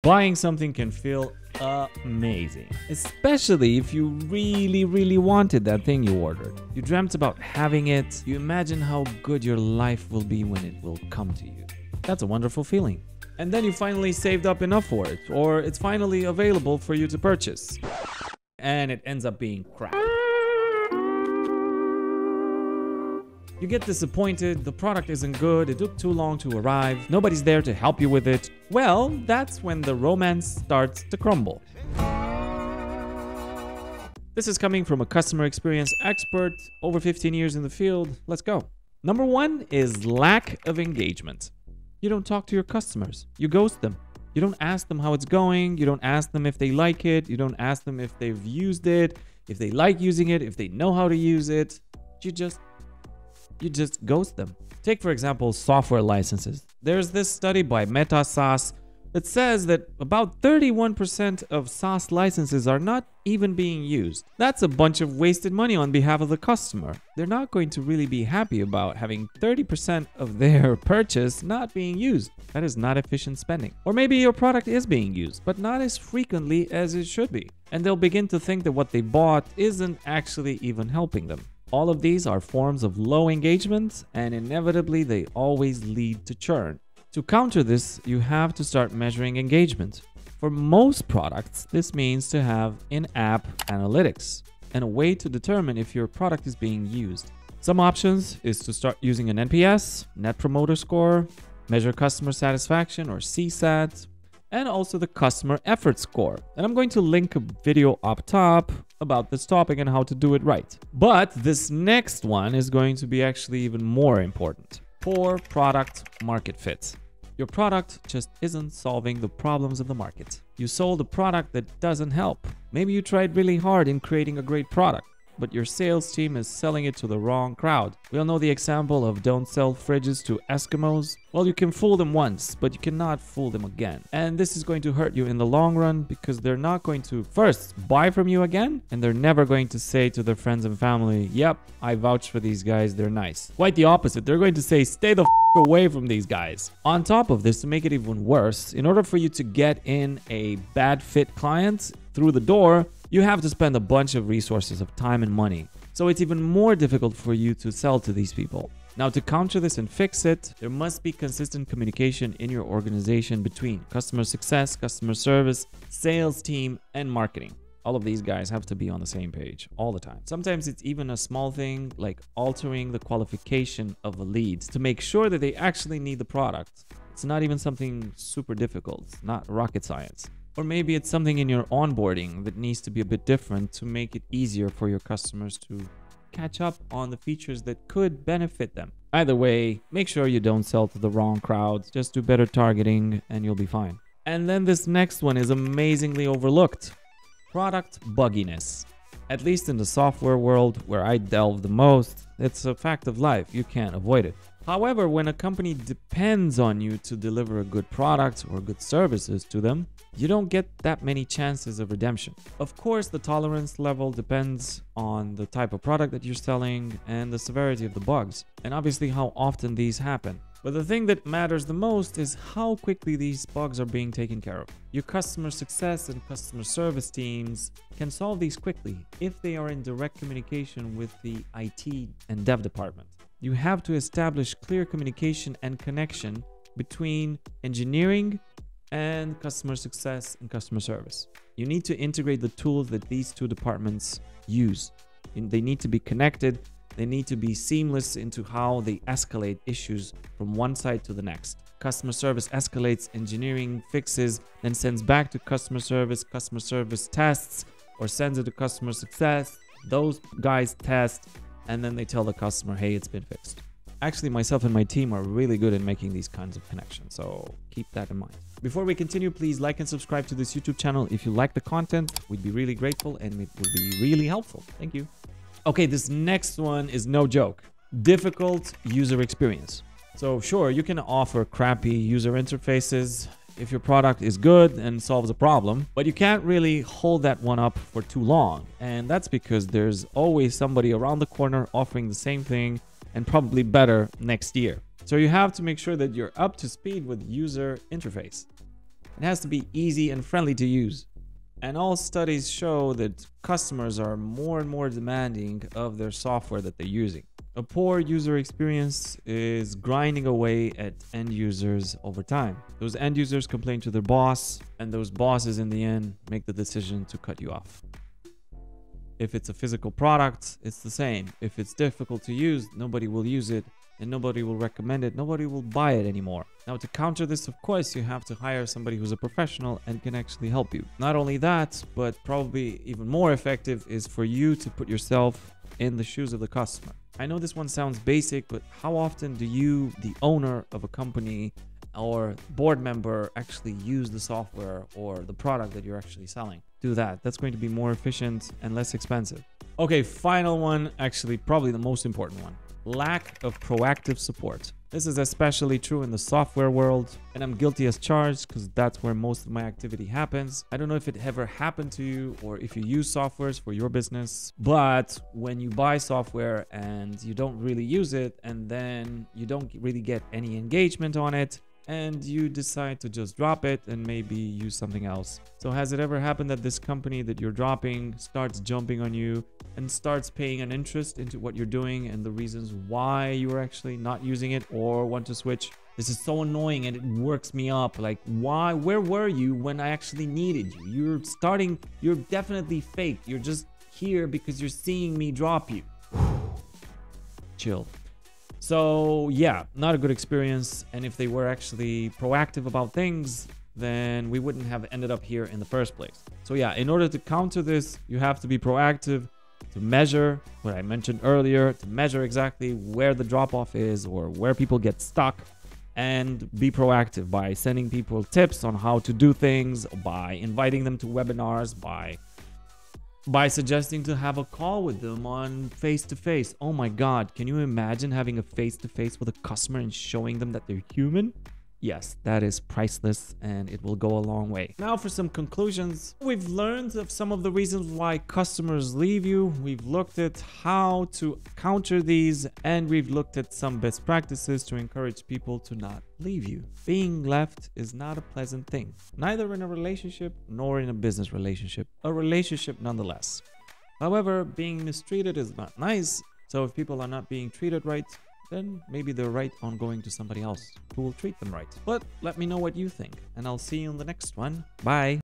Buying something can feel amazing, especially if you really wanted that thing you ordered. You dreamt about having it. You imagine how good your life will be when it will come to you. That's a wonderful feeling. And then you finally saved up enough for it, or it's finally available for you to purchase. And it ends up being crap. You get disappointed, the product isn't good, it took too long to arrive, nobody's there to help you with it. Well, that's when the romance starts to crumble. This is coming from a customer experience expert, over 15 years in the field. Let's go. Number one is lack of engagement. You don't talk to your customers. You ghost them. You don't ask them how it's going. You don't ask them if they like it. You don't ask them if they've used it, if they like using it, if they know how to use it. You just ghost them. Take, for example, software licenses. There's this study by Meta SaaS that says that about 31% of SaaS licenses are not even being used. That's a bunch of wasted money on behalf of the customer. They're not going to really be happy about having 30% of their purchase not being used. That is not efficient spending. Or maybe your product is being used, but not as frequently as it should be. And they'll begin to think that what they bought isn't actually even helping them. All of these are forms of low engagement, and inevitably they always lead to churn. To counter this, you have to start measuring engagement. For most products, this means to have in-app analytics and a way to determine if your product is being used. Some options is to start using an NPS, Net Promoter Score, measure customer satisfaction or CSAT, and also the customer effort score. And I'm going to link a video up top about this topic and how to do it right. But this next one is going to be actually even more important. Poor product market fit. Your product just isn't solving the problems of the market. You sold a product that doesn't help. Maybe you tried really hard in creating a great product, but your sales team is selling it to the wrong crowd. We all know the example of don't sell fridges to Eskimos. Well, you can fool them once, but you cannot fool them again. And this is going to hurt you in the long run because they're not going to first buy from you again, and they're never going to say to their friends and family, yep, I vouch for these guys, they're nice. Quite the opposite. They're going to say, stay the away from these guys. On top of this, to make it even worse, in order for you to get in a bad fit client through the door, you have to spend a bunch of resources of time and money. So it's even more difficult for you to sell to these people. Now, to counter this and fix it, there must be consistent communication in your organization between customer success, customer service, sales team, and marketing. All of these guys have to be on the same page all the time. Sometimes it's even a small thing like altering the qualification of a lead to make sure that they actually need the product. It's not even something super difficult, not rocket science. Or maybe it's something in your onboarding that needs to be a bit different to make it easier for your customers to catch up on the features that could benefit them. Either way, make sure you don't sell to the wrong crowd. Just do better targeting and you'll be fine. And then this next one is amazingly overlooked. Product bugginess. At least in the software world where I delve the most, it's a fact of life. You can't avoid it. However, when a company depends on you to deliver a good product or good services to them, you don't get that many chances of redemption. Of course, the tolerance level depends on the type of product that you're selling and the severity of the bugs, and obviously how often these happen. But the thing that matters the most is how quickly these bugs are being taken care of. Your customer success and customer service teams can solve these quickly if they are in direct communication with the IT and dev department. You have to establish clear communication and connection between engineering and customer success and customer service. You need to integrate the tools that these two departments use. They need to be connected. They need to be seamless into how they escalate issues from one side to the next. Customer service escalates engineering fixes, then sends back to customer service tests, or sends it to customer success. Those guys test, and then they tell the customer, hey, it's been fixed. Actually, myself and my team are really good at making these kinds of connections, so keep that in mind. Before we continue, please like and subscribe to this YouTube channel. If you like the content, we'd be really grateful and it would be really helpful. Thank you. Okay, this next one is no joke. Difficult user experience. So sure, you can offer crappy user interfaces if your product is good and solves a problem, but you can't really hold that one up for too long. And that's because there's always somebody around the corner offering the same thing and probably better next year. So you have to make sure that you're up to speed with user interface. It has to be easy and friendly to use. And all studies show that customers are more and more demanding of their software that they're using. A poor user experience is grinding away at end users over time. Those end users complain to their boss, and those bosses in the end make the decision to cut you off. If it's a physical product, it's the same. If it's difficult to use, nobody will use it and nobody will recommend it. Nobody will buy it anymore. Now, to counter this, of course, you have to hire somebody who's a professional and can actually help you. Not only that, but probably even more effective is for you to put yourself in the shoes of the customer. I know this one sounds basic, but how often do you, the owner of a company or board member, actually use the software or the product that you're actually selling? Do that. That's going to be more efficient and less expensive. Okay, final one, actually probably the most important one. Lack of proactive support. This is especially true in the software world, and I'm guilty as charged because that's where most of my activity happens. I don't know if it ever happened to you or if you use softwares for your business, but when you buy software and you don't really use it and then you don't really get any engagement on it, and you decide to just drop it and maybe use something else. So has it ever happened that this company that you're dropping starts jumping on you and starts paying an interest into what you're doing and the reasons why you're actually not using it or want to switch? This is so annoying and it works me up. Like, why? Where were you when I actually needed you? You're definitely fake. You're just here because you're seeing me drop you. Chill. So yeah, not a good experience. And if they were actually proactive about things, then we wouldn't have ended up here in the first place. So yeah, in order to counter this, you have to be proactive, to measure what I mentioned earlier, to measure exactly where the drop-off is or where people get stuck, and be proactive by sending people tips on how to do things, by inviting them to webinars, by suggesting to have a call with them on face-to-face. Oh my God, can you imagine having a face-to-face with a customer and showing them that they're human? Yes, that is priceless and it will go a long way. Now for some conclusions. We've learned of some of the reasons why customers leave you. We've looked at how to counter these, and we've looked at some best practices to encourage people to not leave you. Being left is not a pleasant thing, neither in a relationship nor in a business relationship. A relationship nonetheless. However, being mistreated is not nice. So if people are not being treated right, then maybe they're right on going to somebody else who will treat them right. But let me know what you think, and I'll see you in the next one. Bye.